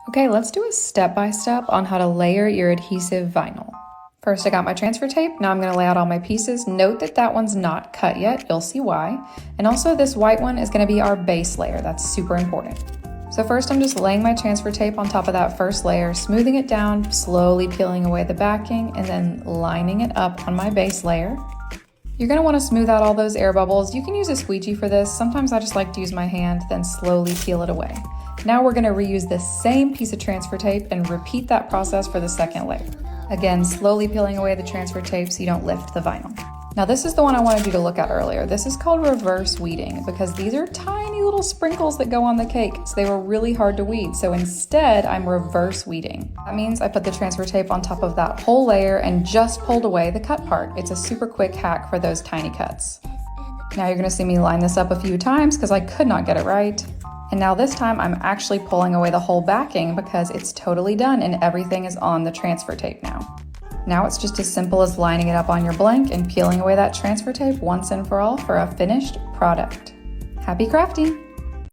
Okay, let's do a step-by-step on how to layer your adhesive vinyl. First, I got my transfer tape. Now I'm gonna lay out all my pieces. Note that that one's not cut yet. You'll see why. And also this white one is gonna be our base layer. That's super important. So first I'm just laying my transfer tape on top of that first layer, smoothing it down, slowly peeling away the backing, and then lining it up on my base layer. You're gonna wanna smooth out all those air bubbles. You can use a squeegee for this. Sometimes I just like to use my hand, then slowly peel it away. Now we're gonna reuse the same piece of transfer tape and repeat that process for the second layer. Again, slowly peeling away the transfer tape so you don't lift the vinyl. Now this is the one I wanted you to look at earlier. This is called reverse weeding because these are tiny little sprinkles that go on the cake, so they were really hard to weed. So instead, I'm reverse weeding. That means I put the transfer tape on top of that whole layer and just pulled away the cut part. It's a super quick hack for those tiny cuts. Now you're gonna see me line this up a few times because I could not get it right. And now this time I'm actually pulling away the whole backing because it's totally done and everything is on the transfer tape now. Now it's just as simple as lining it up on your blank and peeling away that transfer tape once and for all for a finished product. Happy crafting!